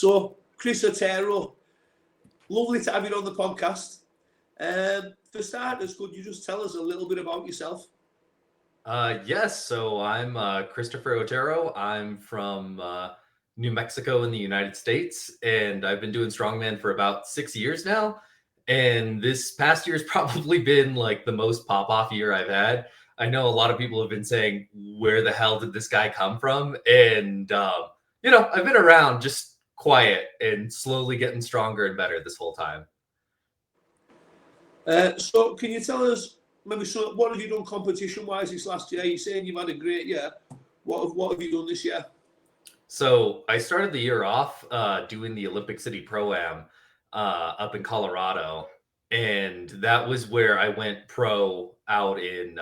So, Chris Otaro, lovely to have you on the podcast. For starters, could you just tell us a little bit about yourself? Yes, so I'm Christopher Otero. I'm from New Mexico in the United States, and I've been doing strongman for about 6 years now. And this past year has probably been like the most pop-off year I've had. I know a lot of people have been saying, where the hell did this guy come from? And, I've been around just quiet and slowly getting stronger and better this whole time. So, can you tell us maybe what have you done competition-wise this last year? You're saying you've had a great year. What have you done this year? So I started the year off doing the Olympic City Pro-Am up in Colorado, and that was where I went pro out in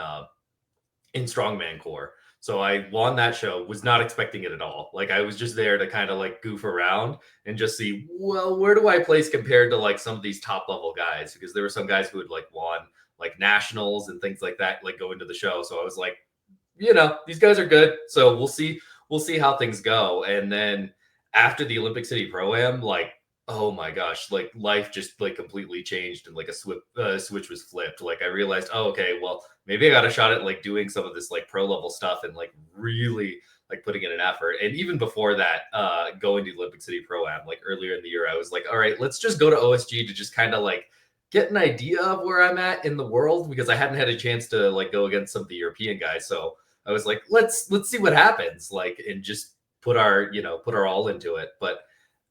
Strongman Core. So I won that show, was not expecting it at all. Like I was just there to kind of like goof around and just see, well, where do I place compared to like some of these top level guys? Because there were some guys who had like won like nationals and things like that, like go into the show. So I was like, these guys are good. So we'll see how things go. And then after the Olympic City Pro-Am, like, oh my gosh, like life just like completely changed and like a switch was flipped. Like I realized, oh, okay, well, maybe I got a shot at like doing some of this like pro level stuff and like really like putting in an effort. And even before that, going to Olympic City Pro-Am, like earlier in the year, I was like, all right, let's just go to OSG to just kind of like get an idea of where I'm at in the world, because I hadn't had a chance to like go against some of the European guys. So I was like, let's see what happens, like, and just put our all into it. But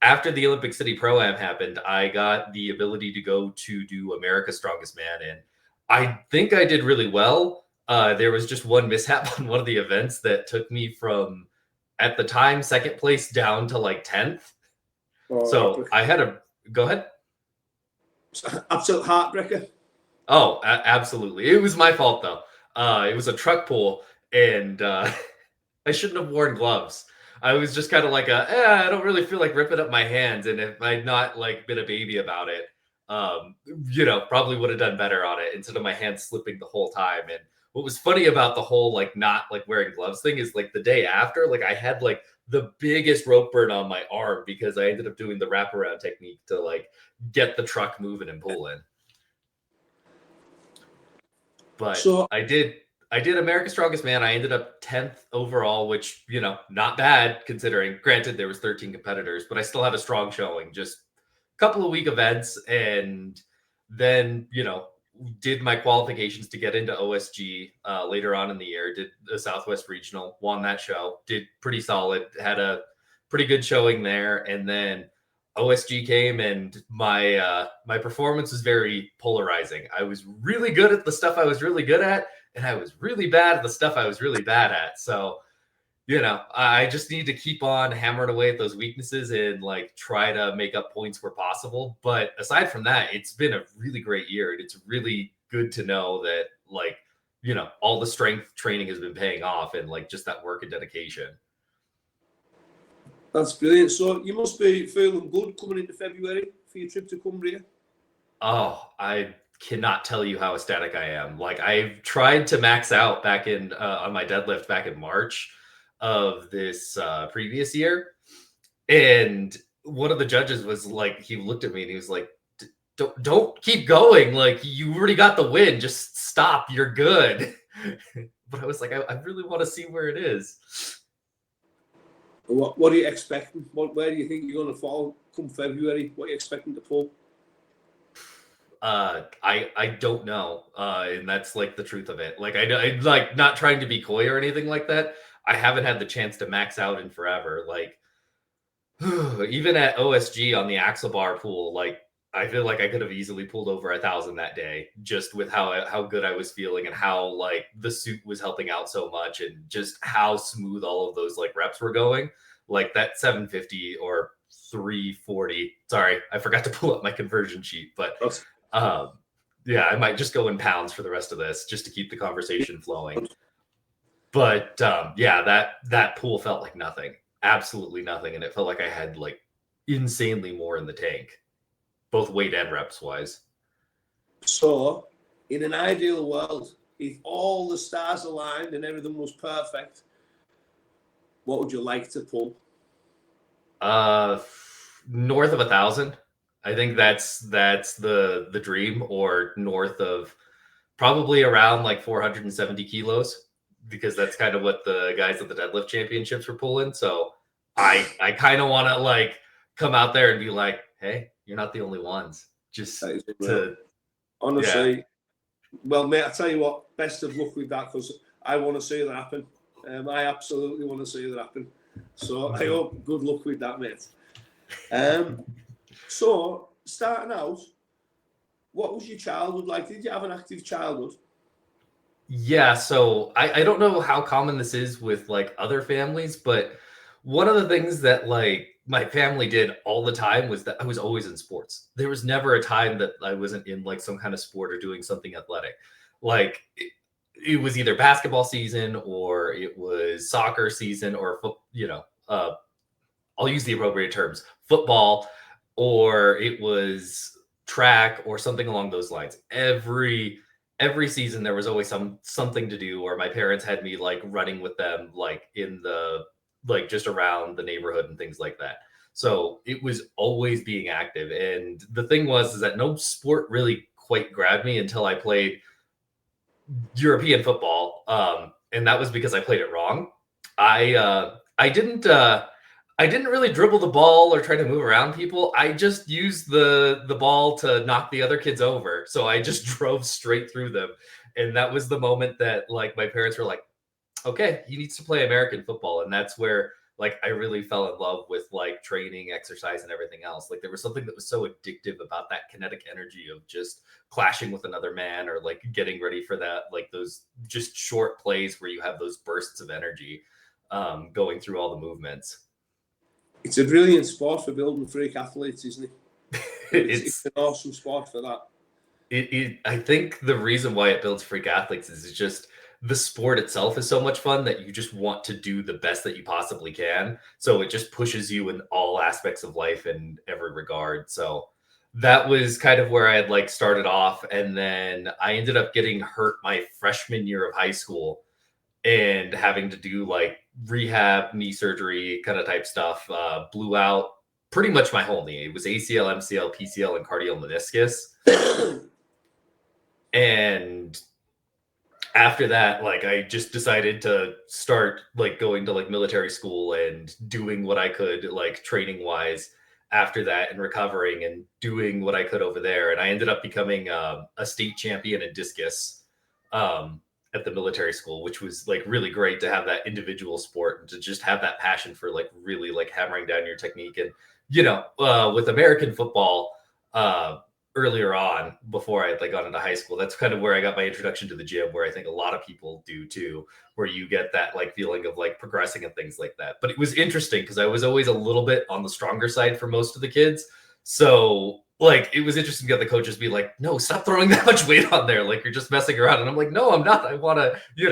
after the Olympic City Pro-Am happened, I got the ability to go to do America's Strongest Man, and I think I did really well. There was just one mishap on one of the events that took me from, at the time, second place down to like 10th. So I had to go ahead. Absolute heartbreaker. Oh, absolutely. It was my fault though. It was a truck pull, and I shouldn't have worn gloves. I was just kind of like I don't really feel like ripping up my hands. And if I'd not like been a baby about it, probably would have done better on it instead of my hands slipping the whole time. And what was funny about the whole like not like wearing gloves thing is like the day after, like I had like the biggest rope burn on my arm because I ended up doing the wraparound technique to like get the truck moving and pulling. But so I did America's Strongest Man. I ended up 10th overall, which, not bad considering. Granted, there was 13 competitors, but I still had a strong showing. Just a couple of week events, and then, did my qualifications to get into OSG later on in the year. Did the Southwest Regional, won that show, did pretty solid, had a pretty good showing there, and then OSG came, and my performance was very polarizing. I was really good at the stuff I was really good at, and I was really bad at the stuff I was really bad at. So, I just need to keep on hammering away at those weaknesses and like try to make up points where possible. But aside from that, it's been a really great year, and it's really good to know that like, all the strength training has been paying off, and like just that work and dedication. That's brilliant. So you must be feeling good coming into February for your trip to Cumbria. Oh, I cannot tell you how ecstatic I am. Like I've tried to max out back in on my deadlift back in March of this previous year, and one of the judges was like, he looked at me and he was like, don't keep going. Like you already got the win. Just stop. You're good. But I was like, I really want to see where it is. What are you expecting? Where do you think you're going to fall come February? What are you expecting to pull? I don't know, and that's like the truth of it. Like I like not trying to be coy or anything like that. I haven't had the chance to max out in forever. Like even at OSG on the axle bar pool, like I feel like I could have easily pulled over 1,000 that day, just with how good I was feeling and how like the suit was helping out so much, and just how smooth all of those like reps were going. Like that 750 or 340. Sorry, I forgot to pull up my conversion sheet, but yeah, I might just go in pounds for the rest of this just to keep the conversation flowing. But yeah, that pool felt like nothing, absolutely nothing, and it felt like I had like insanely more in the tank, both weight and reps wise. So, in an ideal world, if all the stars aligned and everything was perfect, what would you like to pull? north of 1,000. I think that's the dream, or north of probably around like 470 kilos, because that's kind of what the guys at the deadlift championships were pulling. So I kind of want to like come out there and be like, hey, you're not the only ones. Just to honestly, yeah. Well, mate, I tell you what, best of luck with that, because I want to see that happen. I absolutely want to see that happen. So I hope good luck with that, mate. So starting out, what was your childhood like? Did you have an active childhood? Yeah, so I don't know how common this is with like other families, but one of the things that like my family did all the time was that I was always in sports. There was never a time that I wasn't in like some kind of sport or doing something athletic. Like it was either basketball season or it was soccer season, or I'll use the appropriate terms, football, or it was track or something along those lines. Every season there was always something to do, or my parents had me like running with them like in the like just around the neighborhood and things like that. So it was always being active. And the thing was is that no sport really quite grabbed me until I played European football. And that was because I played it wrong. I didn't really dribble the ball or try to move around people. I just used the ball to knock the other kids over. So I just drove straight through them. And that was the moment that like my parents were like, okay, he needs to play American football. And that's where like I really fell in love with like training, exercise, and everything else. Like there was something that was so addictive about that kinetic energy of just clashing with another man, or like getting ready for that, like those just short plays where you have those bursts of energy going through all the movements. It's a brilliant sport for building freak athletes, isn't it? It's an awesome sport for that. I think the reason why it builds freak athletes is just the sport itself is so much fun that you just want to do the best that you possibly can. So it just pushes you in all aspects of life in every regard. So that was kind of where I had like started off. And then I ended up getting hurt my freshman year of high school and having to do like rehab, knee surgery kind of type stuff. Blew out pretty much my whole knee. It was ACL, MCL, PCL, and cardial meniscus. And after that, like I just decided to start like going to like military school and doing what I could like training wise after that, and recovering and doing what I could over there. And I ended up becoming a state champion in discus at the military school, which was like really great to have that individual sport and to just have that passion for like really like hammering down your technique. And with American football, earlier on, before I had like gone into high school, that's kind of where I got my introduction to the gym, where I think a lot of people do too, where you get that like feeling of like progressing and things like that. But it was interesting because I was always a little bit on the stronger side for most of the kids. So like it was interesting to get the coaches be like, no, stop throwing that much weight on there. Like you're just messing around. And I'm like, no, I'm not. I want to, you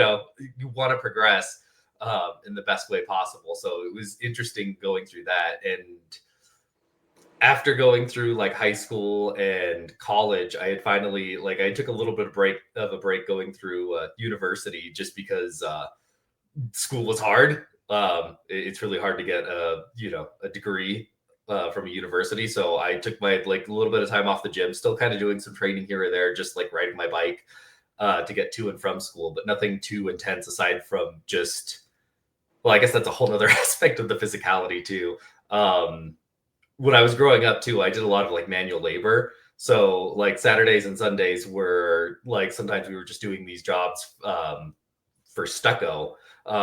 want to progress in the best way possible. So it was interesting going through that. And after going through like high school and college, I had finally like I took a little bit of a break going through university, just because school was hard. It's really hard to get a degree from a university. So I took my like a little bit of time off the gym, still kind of doing some training here or there, just like riding my bike to get to and from school, but nothing too intense aside from just, well, I guess that's a whole other aspect of the physicality too. When I was growing up too, I did a lot of like manual labor. So like Saturdays and Sundays were like, sometimes we were just doing these jobs for stucco,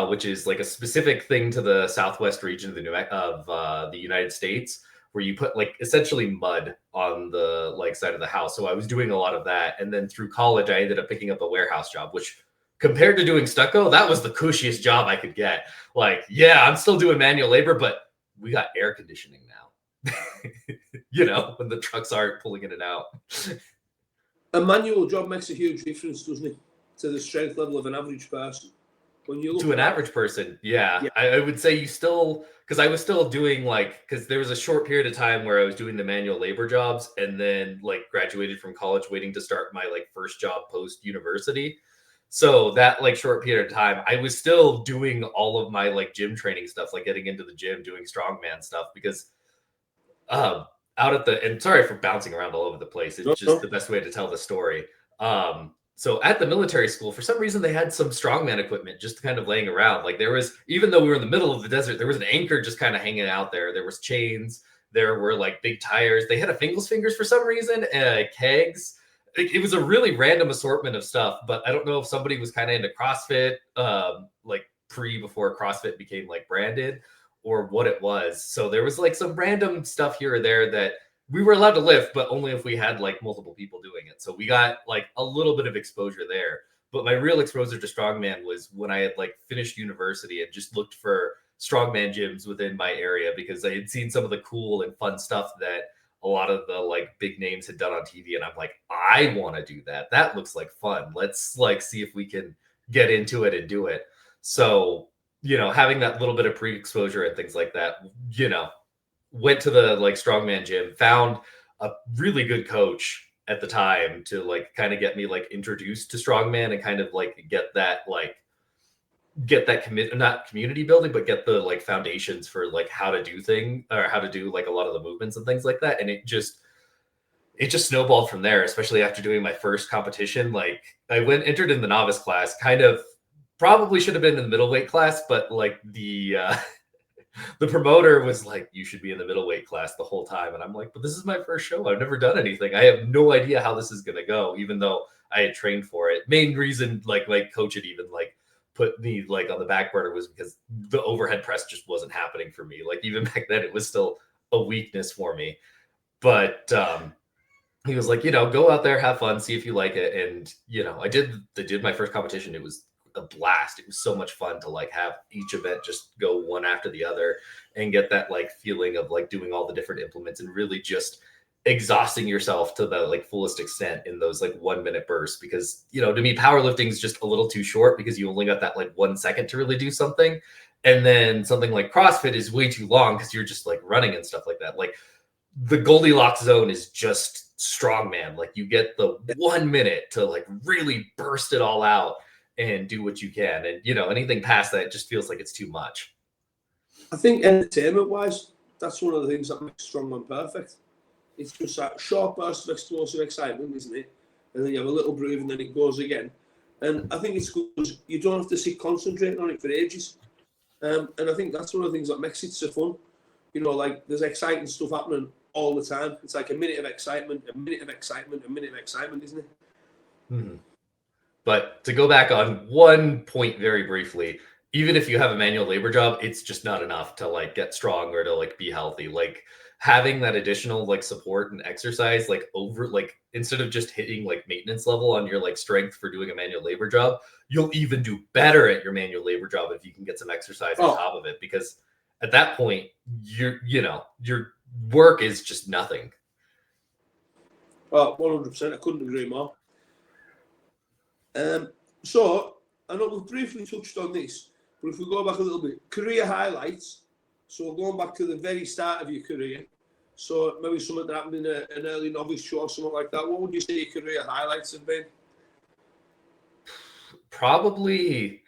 which is like a specific thing to the Southwest region of the United States, where you put like essentially mud on the like side of the house. So I was doing a lot of that. And then through college, I ended up picking up a warehouse job, which compared to doing stucco, that was the cushiest job I could get. Like, yeah, I'm still doing manual labor, but we got air conditioning now. When the trucks aren't pulling in and out. A manual job makes a huge difference, doesn't it, to the strength level of an average person? When you look to an average person, yeah. I would say you still, because I was still doing because there was a short period of time where I was doing the manual labor jobs, and then like graduated from college, waiting to start my like first job post university. So that like short period of time, I was still doing all of my like gym training stuff, like getting into the gym, doing strongman stuff, because out at the, and sorry for bouncing around all over the place. It's just the best way to tell the story. So at the military school, for some reason, they had some strongman equipment just kind of laying around. Like there was, even though we were in the middle of the desert, there was an anchor just kind of hanging out there. There was chains. There were like big tires. They had a fingers for some reason, kegs. It was a really random assortment of stuff, but I don't know if somebody was kind of into CrossFit, like before CrossFit became like branded, or what it was. So there was like some random stuff here or there that we were allowed to lift, but only if we had like multiple people doing it. So we got like a little bit of exposure there. But my real exposure to strongman was when I had like finished university and just looked for strongman gyms within my area, because I had seen some of the cool and fun stuff that a lot of the like big names had done on TV. And I'm like, I want to do that. That looks like fun. Let's like see if we can get into it and do it. So, you know, having that little bit of pre-exposure and things like that, you know, went to the like strongman gym, found a really good coach at the time to like kind of get me like introduced to strongman and kind of like get that not community building, but get the like foundations for like how to do like a lot of the movements and things like that. And it just snowballed from there, especially after doing my first competition. Like I entered in the novice class, kind of probably should have been in the middleweight class, but like the promoter was like, you should be in the middleweight class the whole time. And I'm like, but this is my first show. I've never done anything. I have no idea how this is going to go, even though I had trained for it. Main reason, like my coach had even like put me like on the back burner was because the overhead press just wasn't happening for me. Like even back then it was still a weakness for me. But he was like, you know, go out there, have fun, see if you like it. And, you know, I did my first competition. It was a blast. It was so much fun to like have each event just go one after the other and get that like feeling of like doing all the different implements and really just exhausting yourself to the like fullest extent in those like 1 minute bursts. Because, you know, to me, powerlifting is just a little too short because you only got that like 1 second to really do something. And then something like CrossFit is way too long because you're just like running and stuff like that. Like the Goldilocks zone is just strongman. Like you get the 1 minute to like really burst it all out and do what you can. And, you know, anything past that just feels like it's too much. I think entertainment wise, that's one of the things that makes strongman perfect. It's just that short burst of explosive excitement, isn't it? And then you have a little breathe and then it goes again. And I think it's good because you don't have to sit concentrating on it for ages. And I think that's one of the things that makes it so fun. You know, like there's exciting stuff happening all the time. It's like a minute of excitement, a minute of excitement, a minute of excitement, isn't it? Mm-hmm. But to go back on one point very briefly, even if you have a manual labor job, it's just not enough to like get strong or to like be healthy. Like having that additional like support and exercise, like over, like instead of just hitting like maintenance level on your like strength for doing a manual labor job, you'll even do better at your manual labor job if you can get some exercise on top of it. Because at that point, your work is just nothing. Well, 100%. I couldn't agree more. So I know we've briefly touched on this, but if we go back a little bit, career highlights. So going back to the very start of your career, so maybe something that happened in an early novice show or something like that. What would you say your career highlights have been? Probably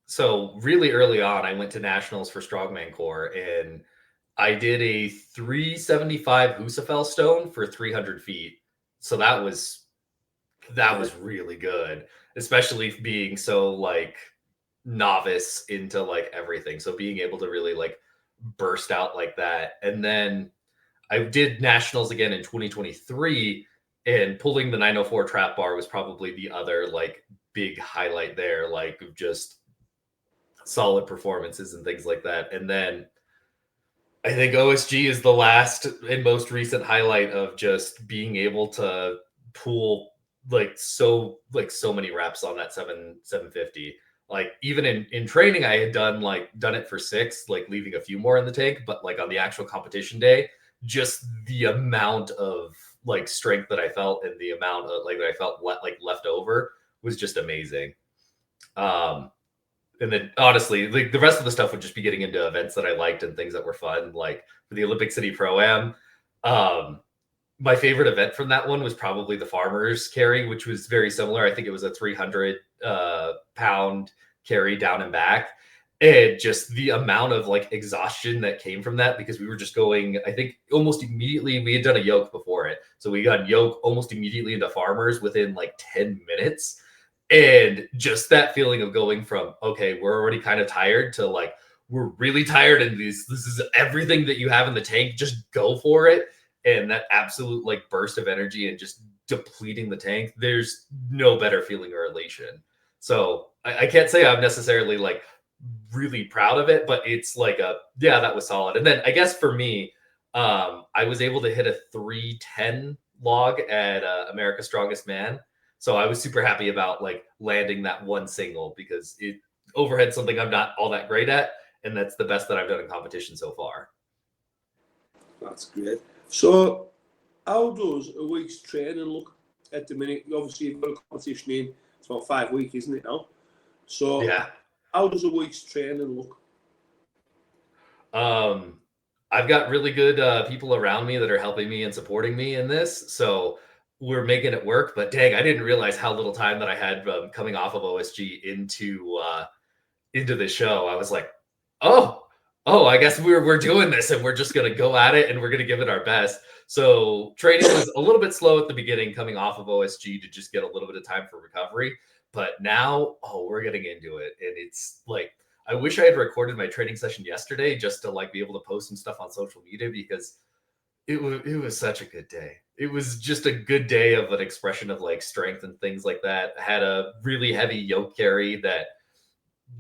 so really early on, I went to nationals for Strongman Core, and I did a 375 Husafel stone for 300 feet. So that was really good, especially being so like novice into like everything. So being able to really like burst out like that. And then I did nationals again in 2023, and pulling the 904 trap bar was probably the other like big highlight there, like just solid performances and things like that. And then I think OSG is the last and most recent highlight of just being able to pull so many reps on that 750. Like even in training, I had done it for 6, like leaving a few more in the tank, but like on the actual competition day, just the amount of like strength that I felt and the amount of like that I felt left over was just amazing. And then honestly, like the rest of the stuff would just be getting into events that I liked and things that were fun. Like for the Olympic City Pro-Am, my favorite event from that one was probably the farmers carry, which was very similar. I think it was a 300 pound carry down and back. And just the amount of like exhaustion that came from that, because we were just going, I think almost immediately, we had done a yoke before it. So we got yoke almost immediately into farmers within like 10 minutes. And just that feeling of going from, okay, we're already kind of tired to like, we're really tired and this is everything that you have in the tank, just go for it. And that absolute like burst of energy and just depleting the tank, there's no better feeling or elation. So I can't say I'm necessarily like really proud of it, but it's like yeah, that was solid. And then I guess for me, I was able to hit a 310 log at America's Strongest Man. So I was super happy about like landing that one single because it overhead something I'm not all that great at, and that's the best that I've done in competition so far. That's great. So how does a week's training look at the minute? Obviously, you've got a competition in. It's about 5 weeks, isn't it now? So Yeah. how does a week's training look? I've got really good people around me that are helping me and supporting me in this. So we're making it work. But dang, I didn't realize how little time that I had coming off of OSG into the show. I was like, oh, I guess we're doing this and we're just gonna go at it and we're gonna give it our best. So training was a little bit slow at the beginning, coming off of OSG to just get a little bit of time for recovery. But now, oh, we're getting into it, and it's like I wish I had recorded my training session yesterday just to like be able to post some stuff on social media because it was such a good day. It was just a good day of an expression of like strength and things like that. I had a really heavy yoke carry that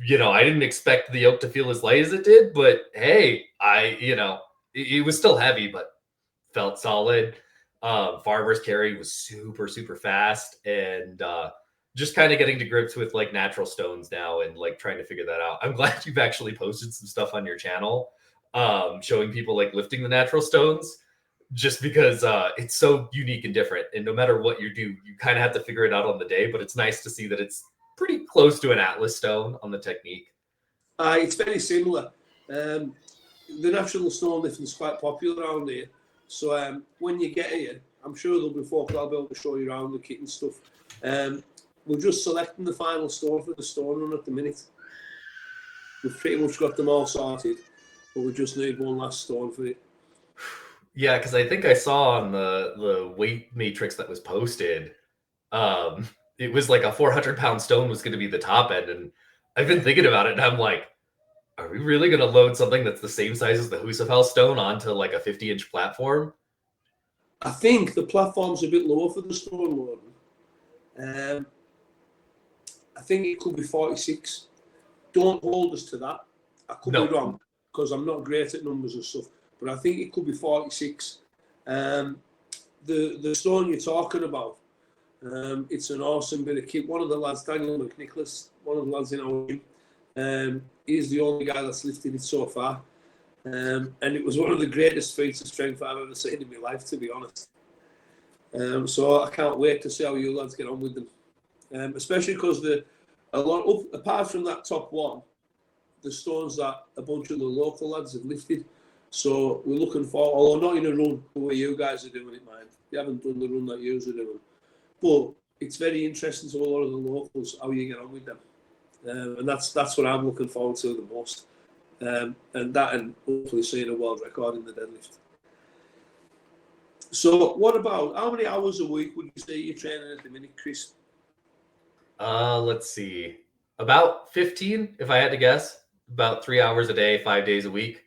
I didn't expect the yoke to feel as light as it did, but hey, it was still heavy, but felt solid. Farmer's carry was super, super fast, and just kind of getting to grips with like natural stones now and like trying to figure that out. I'm glad you've actually posted some stuff on your channel, showing people like lifting the natural stones, just because it's so unique and different. And no matter what you do, you kind of have to figure it out on the day, but it's nice to see that it's pretty close to an Atlas stone on the technique. It's very similar. The natural stone lifting is quite popular around here. So when you get here, I'm sure there'll be folk that'll be able to show you around the kit and stuff. We're just selecting the final stone for the stone run at the minute. We've pretty much got them all sorted, but we just need one last stone for it. Yeah, because I think I saw on the weight matrix that was posted, it was like a 400-pound stone was going to be the top end, and I've been thinking about it, and I'm like, are we really going to load something that's the same size as the Husafell stone onto like a 50-inch platform? I think the platform's a bit lower for the stone loading. I think it could be 46. Don't hold us to that. I could be wrong because I'm not great at numbers and stuff, but I think it could be 46. The stone you're talking about, it's an awesome bit of kit. One of the lads, Daniel McNicholas, one of the lads in our team, he's the only guy that's lifted it so far. And it was one of the greatest feats of strength I've ever seen in my life, to be honest. So I can't wait to see how you lads get on with them. Especially because apart from that top one, the stones that a bunch of the local lads have lifted. So we're looking for, although not in a run the way you guys are doing it, man. You haven't done the run that you are doing. But it's very interesting to a lot of the locals how you get on with them. And that's what I'm looking forward to the most. And hopefully seeing a world record in the deadlift. So what about, how many hours a week would you say you're training at the minute, Chris? Let's see. About 15, if I had to guess. About 3 hours a day, 5 days a week.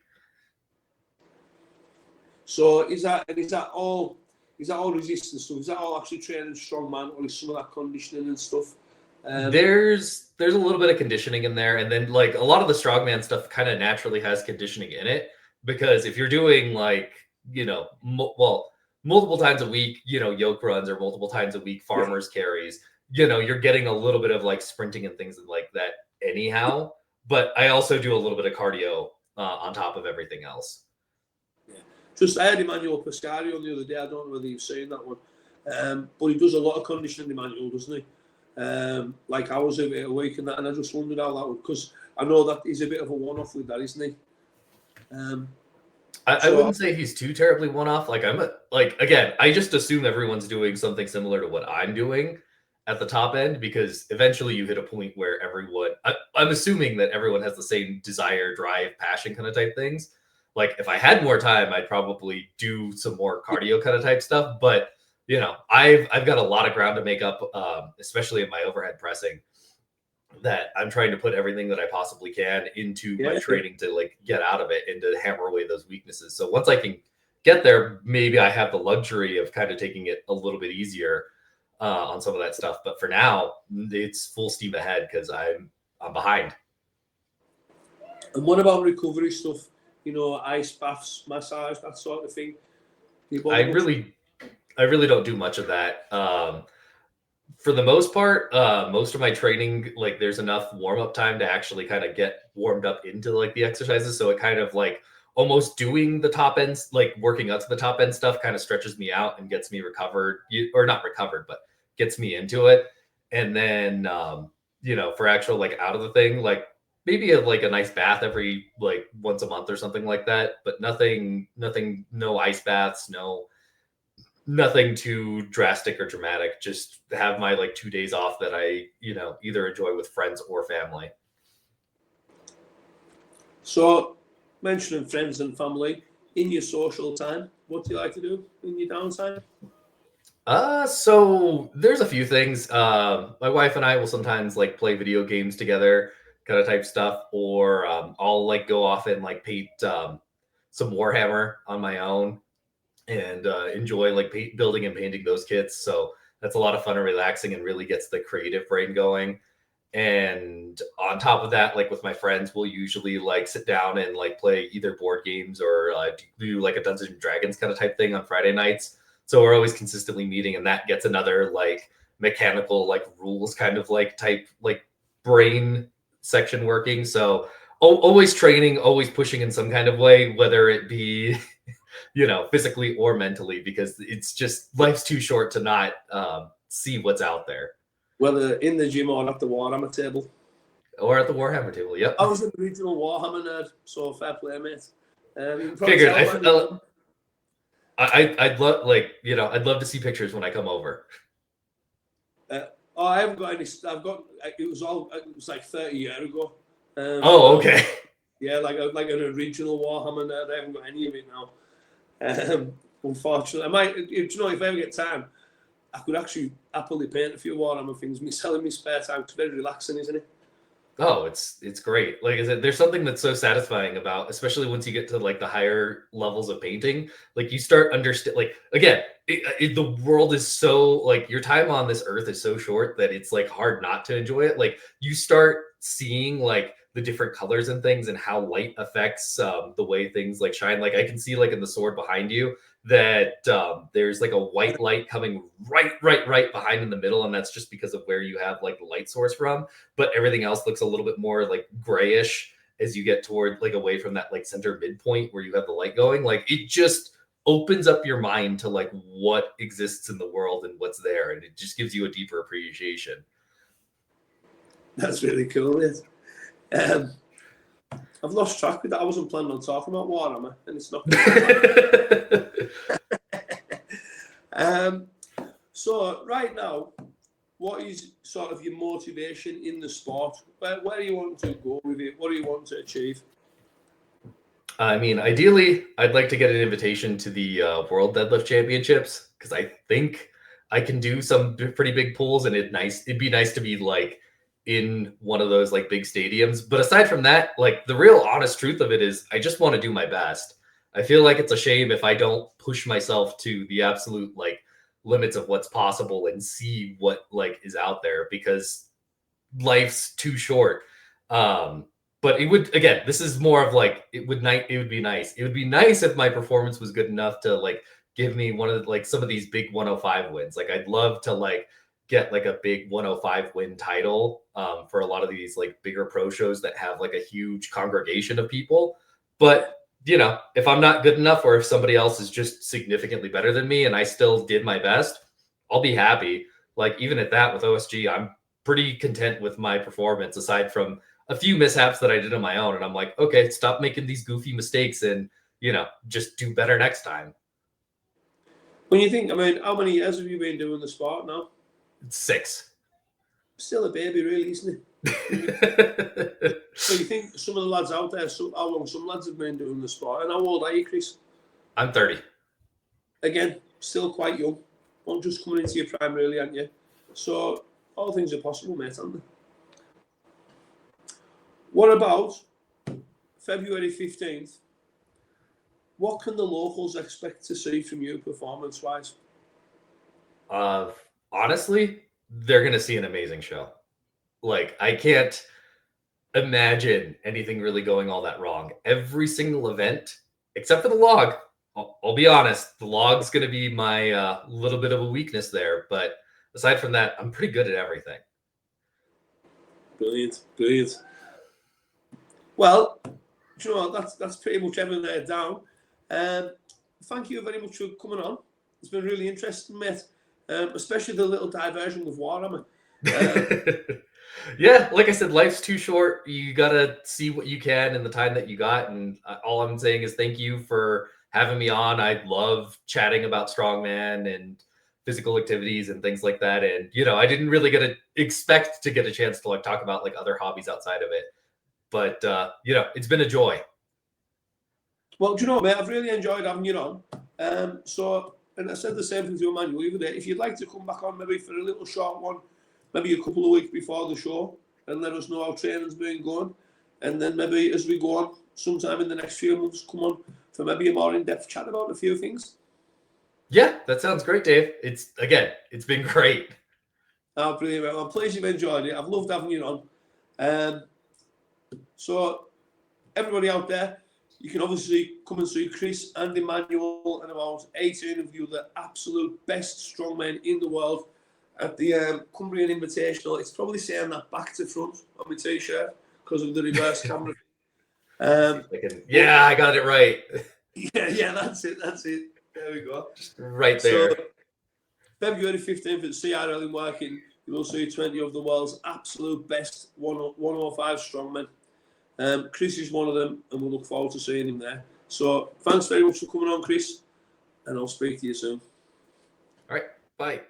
So is that all resistance stuff? Is that all actually training strongman, or is some of that conditioning and stuff? There's a little bit of conditioning in there, and then like a lot of the strongman stuff kind of naturally has conditioning in it, because if you're doing like multiple times a week, yoke runs, or multiple times a week farmers carries, you're getting a little bit of like sprinting and things like that anyhow. But I also do a little bit of cardio on top of everything else. I had Emmanuel Pescari on the other day. I don't know whether you've seen that one, but he does a lot of conditioning, Emmanuel, doesn't he? Like hours of it a week and that, and I just wondered how that would, because I know that he's a bit of a one-off with that, isn't he? I wouldn't say he's too terribly one-off. Like again, I just assume everyone's doing something similar to what I'm doing, at the top end, because eventually you hit a point where I'm assuming that everyone has the same desire, drive, passion kind of type things. Like if I had more time, I'd probably do some more cardio kind of type stuff. But I've got a lot of ground to make up, especially in my overhead pressing, that I'm trying to put everything that I possibly can into my training to like get out of it and to hammer away those weaknesses. So once I can get there, maybe I have the luxury of kind of taking it a little bit easier on some of that stuff. But for now, it's full steam ahead because I'm behind. And what about recovery stuff? Ice baths, massage, that sort of thing. I really don't do much of that. For the most part, most of my training, like there's enough warm-up time to actually kind of get warmed up into like the exercises. So it kind of like almost doing the top ends, like working up to the top end stuff kind of stretches me out and gets me recovered, or not recovered, but gets me into it. And then, for actual like out of the thing, like maybe like a nice bath every like once a month or something like that, but nothing, no ice baths, nothing too drastic or dramatic. Just have my like 2 days off that I, either enjoy with friends or family. So, mentioning friends and family, in your social time, what do you like to do in your downtime? So there's a few things. My wife and I will sometimes like play video games together, kind of type stuff, or I'll like go off and like paint some Warhammer on my own and enjoy like building and painting those kits. So that's a lot of fun and relaxing and really gets the creative brain going. And on top of that, like with my friends, we'll usually like sit down and like play either board games or do like a Dungeons and Dragons kind of type thing on Friday nights. So we're always consistently meeting, and that gets another like mechanical like rules kind of like type like brain section working. So always training, always pushing in some kind of way, whether it be physically or mentally, because it's just life's too short to not see what's out there. Whether in the gym or at the Warhammer table. Or at the Warhammer table, yep. I was an original Warhammer nerd, so fair play, mate. Figured I'd love I'd love to see pictures when I come over. I haven't got any. It was like 30 years ago. Okay. Yeah, like an original Warhammer nerd. I haven't got any of it now. Unfortunately, I might. If I ever get time, I could actually happily paint a few Warhammer things myself in my spare time. It's very relaxing, isn't it? Oh, it's great. Like I said, there's something that's so satisfying about, especially once you get to like the higher levels of painting, like you start understand. Like again, the world is so like your time on this earth is so short that it's like hard not to enjoy it. Like you start seeing like the different colors and things and how light affects the way things like shine. Like I can see like in the sword behind you that there's like a white light coming right behind in the middle, and that's just because of where you have like the light source from. But everything else looks a little bit more like grayish as you get toward like away from that like center midpoint where you have the light going. Like it just opens up your mind to like what exists in the world and what's there, and it just gives you a deeper appreciation. That's really cool, yes. I've lost track of that. I wasn't planning on talking about Warhammer, and it's not. So right now, what is sort of your motivation in the sport? Where do you want to go with it? What do you want to achieve? I mean, ideally, I'd like to get an invitation to the World Deadlift Championships, because I think I can do some pretty big pulls, and it'd be nice to be like in one of those like big stadiums. But aside from that, like the real honest truth of it is I just want to do my best. I feel like it's a shame if I don't push myself to the absolute like limits of what's possible and see what like is out there, because life's too short. But it would, again, this is more of like it would be nice. It would be nice if my performance was good enough to like give me one of the, like some of these big 105 wins. Like I'd love to like get like a big 105 win title for a lot of these like bigger pro shows that have like a huge congregation of people. But if I'm not good enough, or if somebody else is just significantly better than me and I still did my best, I'll be happy. Like even at that with OSG, I'm pretty content with my performance, aside from a few mishaps that I did on my own. And I'm like, okay, stop making these goofy mistakes and, just do better next time. When you think, I mean, how many years have you been doing the sport now? 6. Still a baby, really, isn't it? So you think some of the lads out there, how long some lads have been doing the sport, and how old are you, Chris? I'm 30. Again, still quite young. Not just coming into your prime, really, aren't you? So all things are possible, mate, aren't they? What about February 15th? What can the locals expect to see from you performance-wise? Honestly, they're going to see an amazing show. Like, I can't imagine anything really going all that wrong. Every single event, except for the log, I'll be honest, the log's going to be my little bit of a weakness there. But aside from that, I'm pretty good at everything. Brilliant, brilliant. Well, you know, that's pretty much everything there down. Thank you very much for coming on. It's been really interesting, mate. Especially the little diversion with Warhammer. Yeah, like I said, life's too short. You gotta see what you can in the time that you got, and all I'm saying is thank you for having me on. I love chatting about strongman and physical activities and things like that. And I didn't really expect to get a chance to like talk about like other hobbies outside of it, but it's been a joy. Well, do you know, mate, I've really enjoyed having you on. And I said the same thing to Emmanuel the other day. If you'd like to come back on maybe for a little short one, maybe a couple of weeks before the show, and let us know how training's been going, and then maybe as we go on, sometime in the next few months, come on for maybe a more in-depth chat about a few things. Yeah, that sounds great, Dave. It's been great. Oh, brilliant. Well, I'm pleased you've enjoyed it. I've loved having you on. So, everybody out there, you can obviously come and see Chris and Emmanuel and about 18 of you, the absolute best strongmen in the world at the Cumbrian Invitational. It's probably saying that back to front on my t-shirt because of the reverse camera. I got it right. Yeah, that's it. There we go. Just right there. So, February 15th at CRL in Working, you will see 20 of the world's absolute best 105 strongmen. Chris is one of them, and we'll look forward to seeing him there. So thanks very much for coming on, Chris, and I'll speak to you soon. All right, bye.